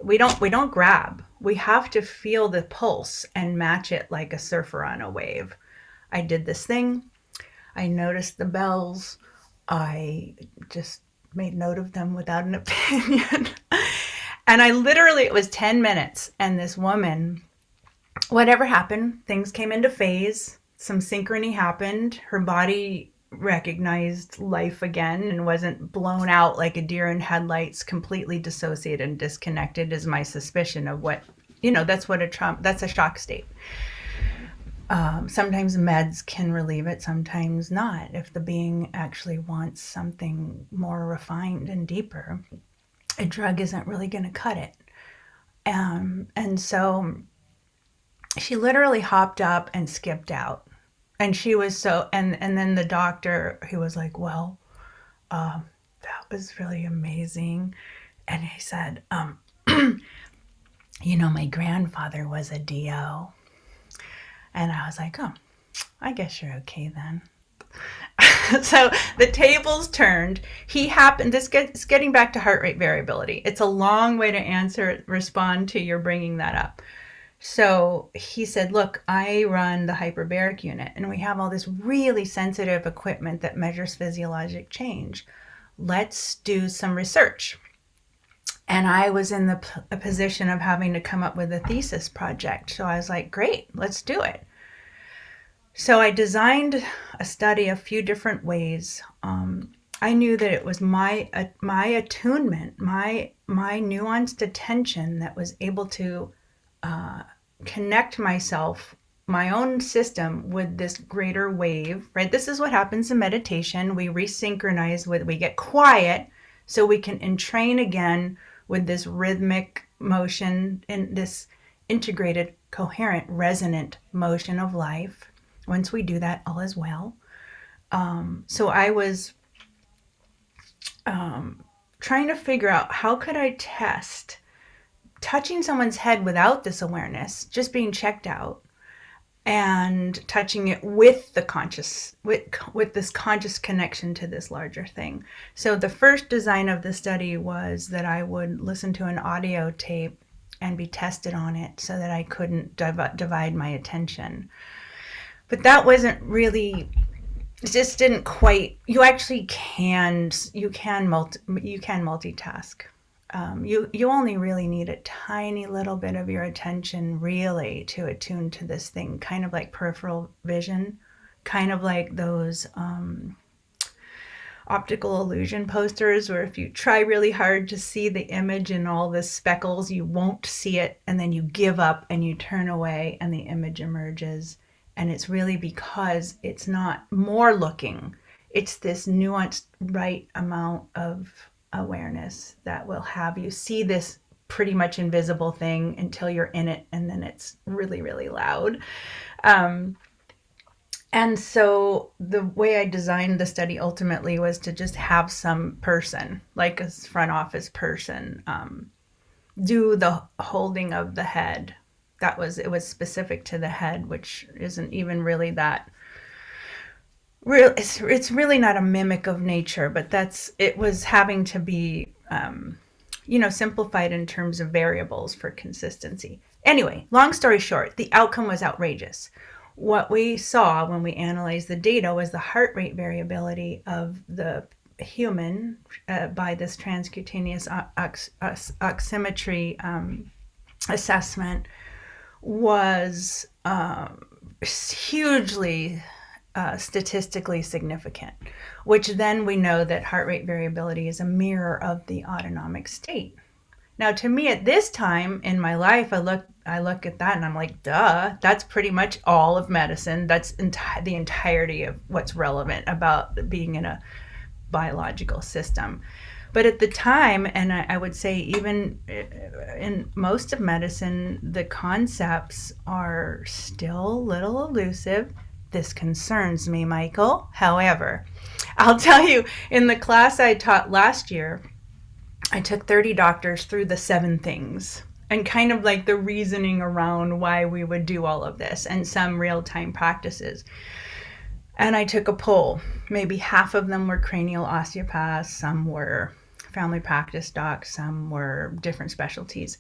we don't grab. We have to feel the pulse and match it like a surfer on a wave. I did this thing. I noticed the bells. I just made note of them without an opinion. And it was 10 minutes, and this woman, whatever happened, things came into phase. Some synchrony happened. Her body recognized life again and wasn't blown out like a deer in headlights, completely dissociated and disconnected, is my suspicion of what, that's a shock state. Sometimes meds can relieve it, sometimes not. If the being actually wants something more refined and deeper, a drug isn't really going to cut it. And so she literally hopped up and skipped out. And she was and then the doctor, he was like, well, that was really amazing. And he said, my grandfather was a DO. And I was like, oh, I guess you're okay then. So the tables turned. This gets getting back to heart rate variability. It's a long way to respond to your bringing that up. So he said, look, I run the hyperbaric unit, and we have all this really sensitive equipment that measures physiologic change. Let's do some research. And I was in a position of having to come up with a thesis project. So I was like, great, let's do it. So I designed a study a few different ways. I knew that it was my attunement, my nuanced attention that was able to connect my own system with this greater wave, right? This is what happens in meditation. We resynchronize we get quiet so we can entrain again with this rhythmic motion and this integrated, coherent, resonant motion of life. Once we do that, all is well. So I was trying to figure out, how could I test touching someone's head without this awareness, just being checked out, and touching it with the conscious, with this conscious connection to this larger thing. So the first design of the study was that I would listen to an audio tape and be tested on it so that I couldn't divide my attention. But that wasn't really, it just didn't quite, you can multitask. You only really need a tiny little bit of your attention really to attune to this thing, kind of like peripheral vision, kind of like those optical illusion posters where if you try really hard to see the image in all the speckles, you won't see it, and then you give up and you turn away and the image emerges. And it's really because it's not more looking, it's this nuanced right amount of awareness that will have you see this pretty much invisible thing until you're in it, and then it's really, really loud. Um, and so the way I designed the study ultimately was to just have some person, like a front office person, do the holding of the head. It was specific to the head, which isn't even really that real. It's really not a mimic of nature, but it was having to be, simplified in terms of variables for consistency. Anyway, long story short, the outcome was outrageous. What we saw when we analyzed the data was the heart rate variability of the human by this transcutaneous oximetry assessment was hugely statistically significant, which then we know that heart rate variability is a mirror of the autonomic state. Now, to me, at this time in my life, I look at that and I'm like, duh, that's pretty much all of medicine. That's the entirety of what's relevant about being in a biological system. But at the time, and I would say even in most of medicine, the concepts are still a little elusive. This concerns me, Michael. However, I'll tell you, in the class I taught last year, I took 30 doctors through the 7 things and kind of like the reasoning around why we would do all of this and some real time practices. And I took a poll. Maybe half of them were cranial osteopaths, some were family practice docs, some were different specialties.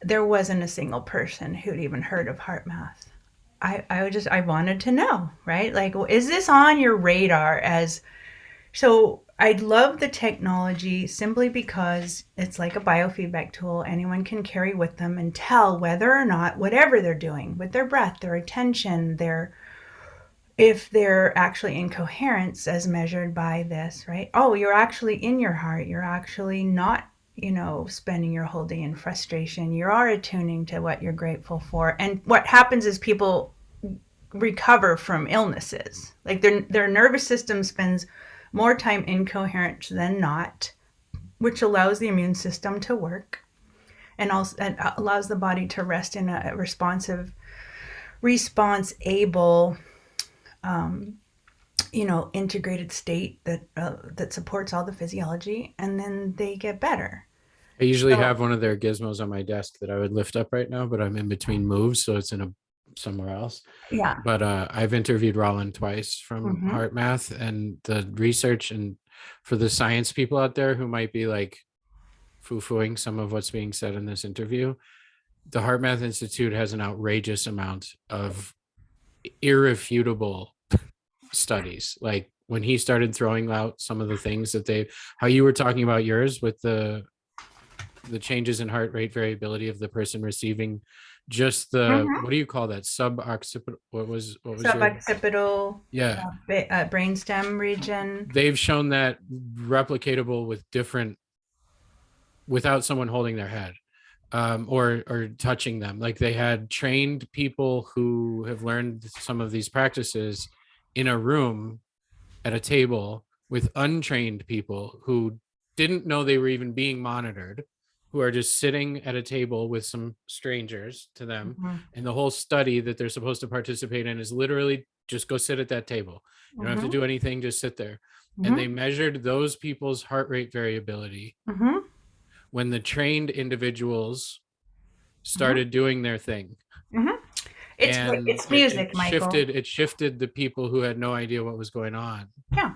There wasn't a single person who'd even heard of HeartMath. I wanted to know, right? Like, well, is this on your radar as so? I love the technology simply because it's like a biofeedback tool anyone can carry with them and tell whether or not whatever they're doing with their breath, their attention, if they're actually in coherence as measured by this, right? Oh, you're actually in your heart. You're actually not, spending your whole day in frustration. You are attuning to what you're grateful for. And what happens is people recover from illnesses. Like their nervous system spends more time incoherent than not, which allows the immune system to work and also and allows the body to rest in a responsive, response able, integrated state that supports all the physiology, and then they get better. I usually So have one of their gizmos on my desk that I would lift up right now, but I'm in between moves, so it's in a somewhere else. yeah. But I've interviewed Roland twice from Mm-hmm. HeartMath, and the research, and for the science people out there who might be like foo-fooing some of what's being said in this interview, the HeartMath Institute has an outrageous amount of irrefutable studies. Like when he started throwing out some of the things how you were talking about yours with the changes in heart rate variability of the person receiving just Mm-hmm. what do you call that, suboccipital, what was your, Suboccipital yeah, brainstem region. they've shown that replicatable with different, without someone holding their head, or touching them. Like they had trained people who have learned some of these practices in a room at a table with untrained people who didn't know they were even being monitored, who are just sitting at a table with some strangers to them. Mm-hmm. And the whole study that they're supposed to participate in is literally just go sit at that table. You don't have to Mm-hmm. do anything, just sit there. And they Mm-hmm. measured those people's heart rate variability Mm-hmm. when the trained individuals Mm-hmm. started doing their thing. Mm-hmm. And It's music, Michael. it shifted the people who had no idea what was going on. Yeah.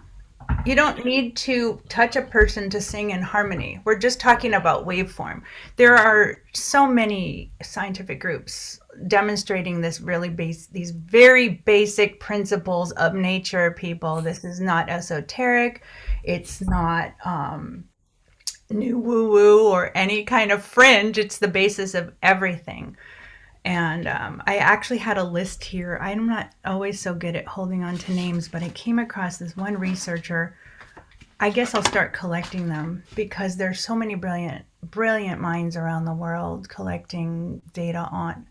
You don't need to touch a person to sing in harmony. We're just talking about waveform. There are so many scientific groups demonstrating these very basic principles of nature, people. This is not esoteric. It's not new woo woo or any kind of fringe. It's the basis of everything. And I actually had a list here. I'm not always so good at holding on to names, but I came across this one researcher. I guess I'll start collecting them because there's so many brilliant minds around the world collecting data on,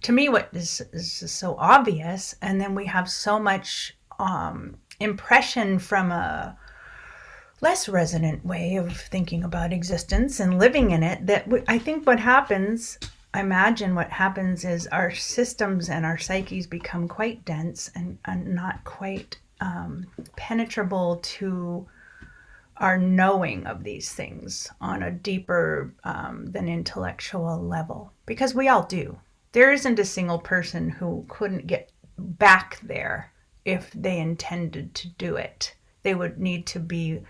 to me, what is just so obvious. And then we have so much impression from a less resonant way of thinking about existence and living in it, that I think what happens, I imagine what happens is our systems and our psyches become quite dense and not quite penetrable to our knowing of these things on a deeper than intellectual level, because we all do. There isn't a single person who couldn't get back there if they intended to do it. They would need to be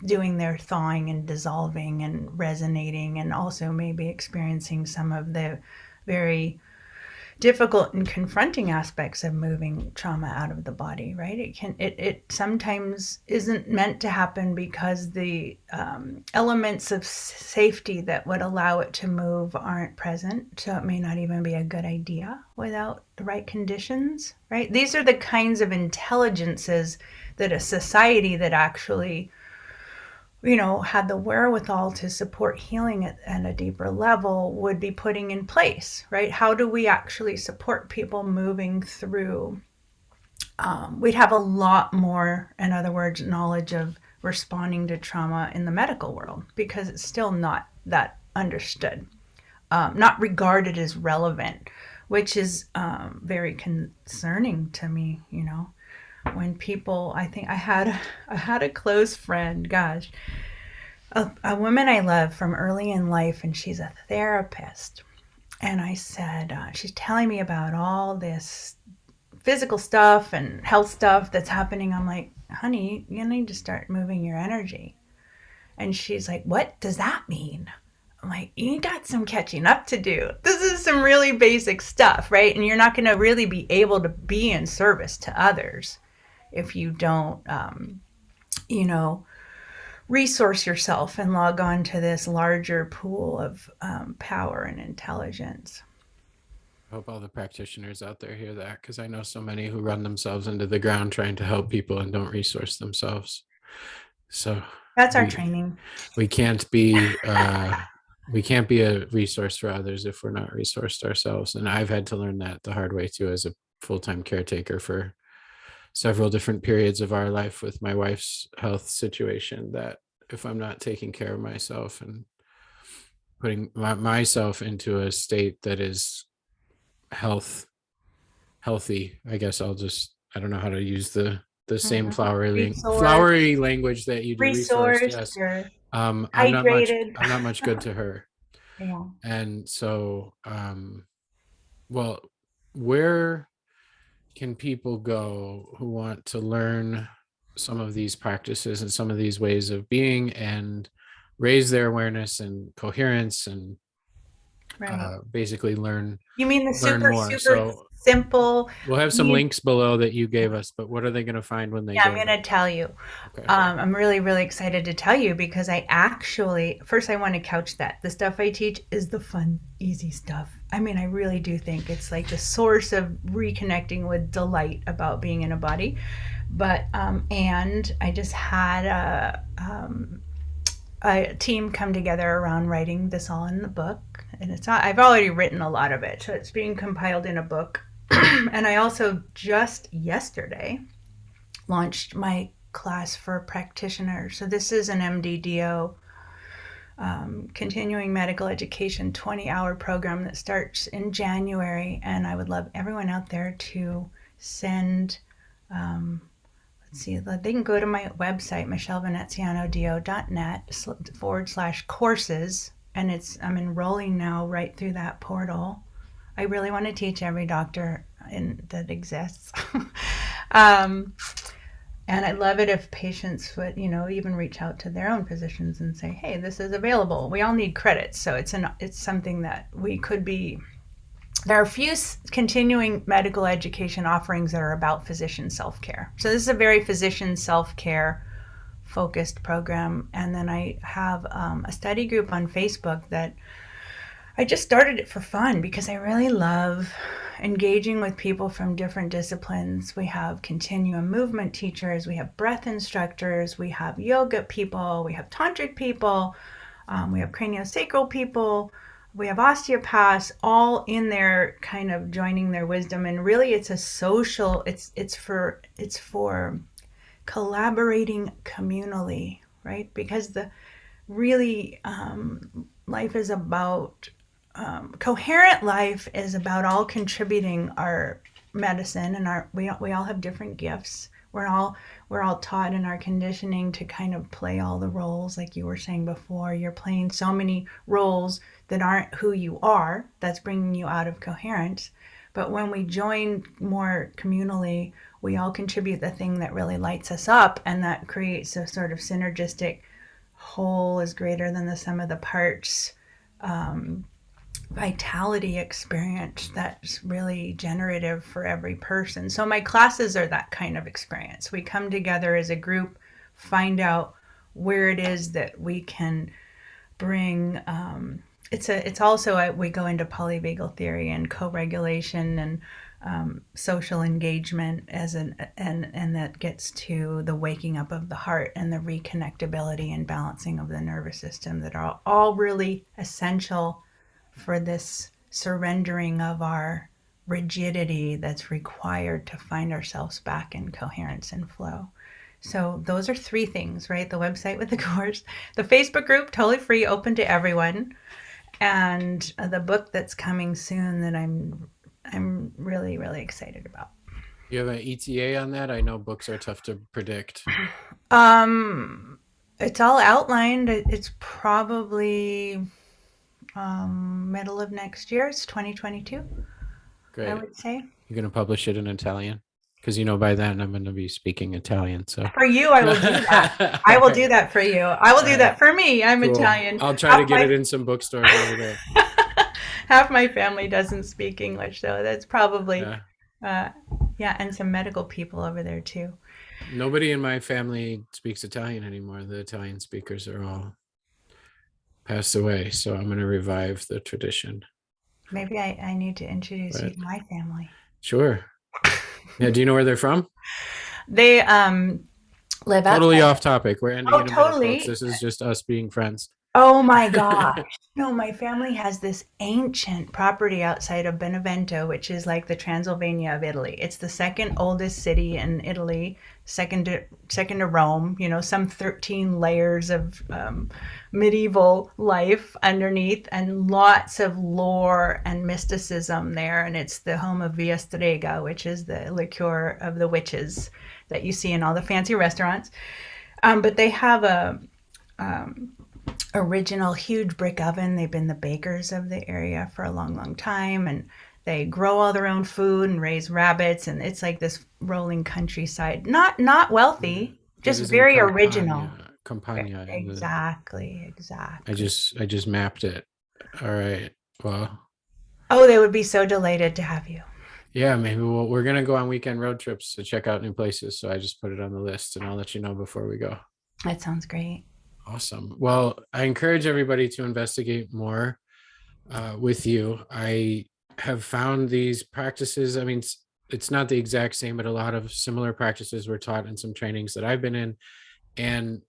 doing their thawing and dissolving and resonating, and also maybe experiencing some of the very difficult and confronting aspects of moving trauma out of the body, right? It sometimes isn't meant to happen because the elements of safety that would allow it to move aren't present. So it may not even be a good idea without the right conditions, right? These are the kinds of intelligences that a society that actually, had the wherewithal to support healing at a deeper level would be putting in place, right? How do we actually support people moving through? We'd have a lot more, in other words, knowledge of responding to trauma in the medical world, because it's still not that understood, not regarded as relevant, which is very concerning to me, when people, I think I had a close friend, gosh, a woman I love from early in life, and she's a therapist. And I said, she's telling me about all this physical stuff and health stuff that's happening. I'm like, honey, you need to start moving your energy. And she's like, what does that mean? I'm like, you got some catching up to do. This is some really basic stuff, right? And you're not going to really be able to be in service to others if you don't, resource yourself and log on to this larger pool of power and intelligence. I hope all the practitioners out there hear that, because I know so many who run themselves into the ground trying to help people and don't resource themselves. So That's our training. We can't be a resource for others if we're not resourced ourselves. And I've had to learn that the hard way too, as a full-time caretaker for several different periods of our life with my wife's health situation, that if I'm not taking care of myself and putting myself into a state that is healthy, I guess I don't know how to use the same flowery language that you do. Resource, yes. I'm not much good to her. Yeah. And so well, where can people go who want to learn some of these practices and some of these ways of being and raise their awareness and coherence and basically learn? You mean the super more. So simple? We'll have some links below that you gave us, but what are they going to find when they go? I'm going to tell you. Okay. I'm really, really excited to tell you, because I actually, first I want to couch that the stuff I teach is the fun, easy stuff. I mean, I really do think it's like the source of reconnecting with delight about being in a body. But, and I just had a team come together around writing this all in the book. And I've already written a lot of it, so it's being compiled in a book. And I also just yesterday launched my class for practitioners. So this is an MDDO, continuing medical education 20-hour program that starts in January. And I would love everyone out there to send, let's see, they can go to my website, michellevenezianodo.net/courses. And I'm enrolling now right through that portal. I really want to teach every doctor that exists. And I'd love it if patients would, even reach out to their own physicians and say, hey, this is available. We all need credits. So it's something that we could be. There are a few continuing medical education offerings that are about physician self-care. So this is a very physician self-care focused program. And then I have a study group on Facebook that I just started it for fun, because I really love engaging with people from different disciplines. We have continuum movement teachers, we have breath instructors, we have yoga people, we have tantric people, we have craniosacral people, we have osteopaths all in there kind of joining their wisdom, and really it's a social, it's for collaborating communally, right? Because the really life is about coherent life is about all contributing our medicine, and we all have different gifts. We're all taught in our conditioning to kind of play all the roles, like you were saying before. You're playing so many roles that aren't who you are. That's bringing you out of coherence. But when we join more communally, we all contribute the thing that really lights us up, and that creates a sort of synergistic whole is greater than the sum of the parts vitality experience that's really generative for every person. So my classes are that kind of experience. We come together as a group, find out where it is that we can bring it's also we go into polyvagal theory and co-regulation and social engagement as and that gets to the waking up of the heart and the reconnectability and balancing of the nervous system that are all really essential for this surrendering of our rigidity that's required to find ourselves back in coherence and flow. So those are three things, right? The website with the course, the Facebook group, totally free, open to everyone, and the book that's coming soon that I'm really really excited about. You have an ETA on that? I know books are tough to predict. Um, it's all outlined. It's probably middle of next year. It's 2022, I Great. would say. You're going to publish it in Italian? Because you know by then I'm going to be speaking Italian. So For you, I will do that. I all will do right. that for you. I will All do right. that for me. I'm Cool. Italian. I'll try to Half get it my in some bookstores over there. half my family doesn't speak English, so that's probably Yeah. uh, yeah, and some medical people over there too. Nobody in my family speaks Italian anymore. The Italian speakers are all passed away. So I'm going to revive the tradition. Maybe I need to introduce you But to my family. sure. Yeah. Do you know where they're from? They live Totally outside. off topic. We're ending Oh, in a minute, folks. totally. This is just us being friends. Oh my gosh. No, my family has this ancient property outside of Benevento, which is like the Transylvania of Italy. It's the second oldest city in Italy, second to Rome. You know, some 13 layers of medieval life underneath, and lots of lore and mysticism there. And it's the home of Via Strega, which is the liqueur of the witches that you see in all the fancy restaurants. But they have a original huge brick oven. They've been the bakers of the area for a long, long time, and they grow all their own food and raise rabbits, and it's like this rolling countryside. Not Yeah. wealthy, This just is in very original. Campania in the Exactly, exactly. I just mapped it. All right. Well, Oh, they would be so delighted to have you. yeah, maybe we're gonna go on weekend road trips to check out new places. So I just put it on the list and I'll let you know before we go. That sounds great. Awesome. Well, I encourage everybody to investigate more with you. I have found these practices. I mean, it's not the exact same, but a lot of similar practices were taught in some trainings that I've been in. And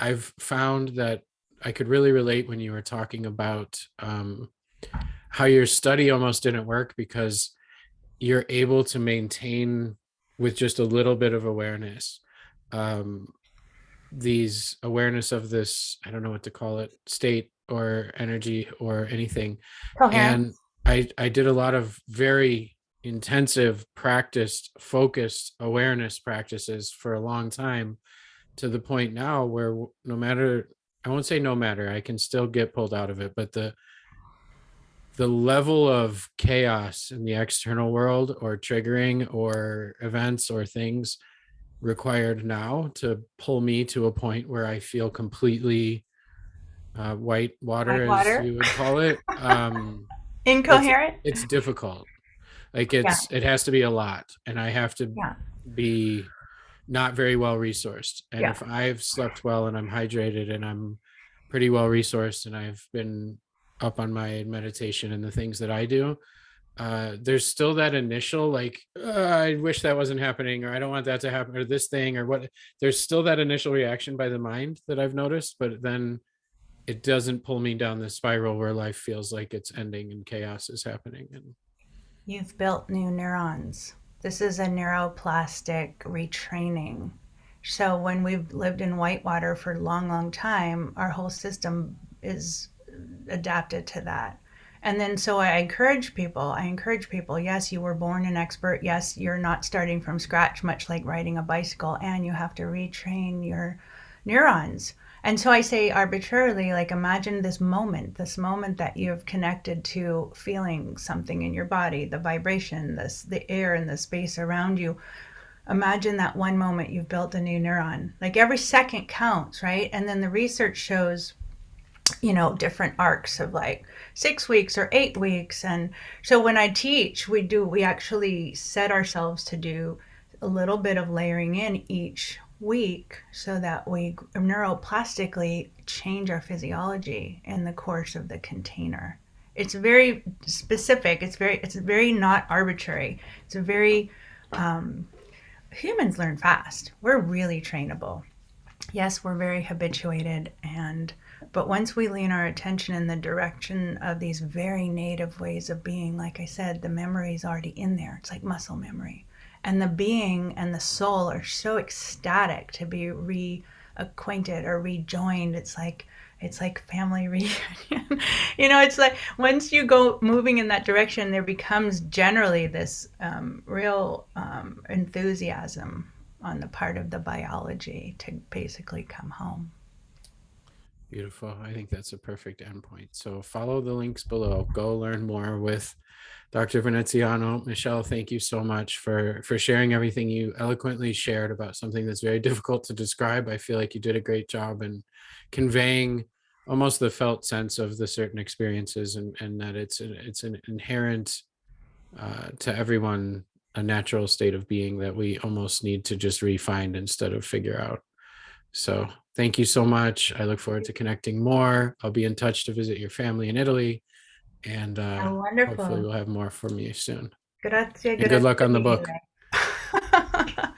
I've found that I could really relate when you were talking about how your study almost didn't work because you're able to maintain with just a little bit of awareness um, these awareness of this, I don't know what to call it, state or energy or anything. And Coherence. I did a lot of very intensive practiced focused awareness practices for a long time, to the point now where no matter, I won't say no matter, I can still get pulled out of it, but the level of chaos in the external world or triggering or events or things required now to pull me to a point where I feel completely white water, as Whitewater. you would call it. It's Incoherent. it's difficult. Like Yeah, it has to be a lot, and I have to yeah, be not very well resourced. And yeah. if I've slept well and I'm hydrated and I'm pretty well resourced and I've been up on my meditation and the things that I do, there's still that initial like, I wish that wasn't happening, or I don't want that to happen, or this thing, or what. There's still that initial reaction by the mind that I've noticed, but then it doesn't pull me down the spiral where life feels like it's ending and chaos is happening. And You've built new neurons. This is a neuroplastic retraining. So when we've lived in whitewater for a long, long time, our whole system is adapted to that. And then so I encourage people, yes, you were born an expert. Yes, you're not starting from scratch, much like riding a bicycle, and you have to retrain your neurons. And so I say arbitrarily, like imagine this moment that you have connected to feeling something in your body, the vibration, the air and the space around you. Imagine that one moment you've built a new neuron. Like every second counts, right? And then the research shows different arcs of like 6 weeks or 8 weeks. And so when I teach, we actually set ourselves to do a little bit of layering in each week so that we neuroplastically change our physiology in the course of the container. It's very specific. It's very not arbitrary. It's a very humans learn fast. We're really trainable. Yes, we're very habituated, and but once we lean our attention in the direction of these very native ways of being, like I said, the memory is already in there. It's like muscle memory. And the being and the soul are so ecstatic to be reacquainted or rejoined. It's like family reunion. It's like once you go moving in that direction, there becomes generally this real enthusiasm on the part of the biology to basically come home. beautiful. I think that's a perfect endpoint. So follow the links below. Go learn more with Dr. Veneziano. Michelle, thank you so much for sharing everything you eloquently shared about something that's very difficult to describe. I feel like you did a great job in conveying almost the felt sense of the certain experiences, and that it's an inherent to everyone, a natural state of being that we almost need to just refine instead of figure out. So thank you so much. I look forward to connecting more. I'll be in touch to visit your family in Italy, and Oh, hopefully wonderful. we'll have more from you soon. Grazie, And good luck grazie on the book. mille.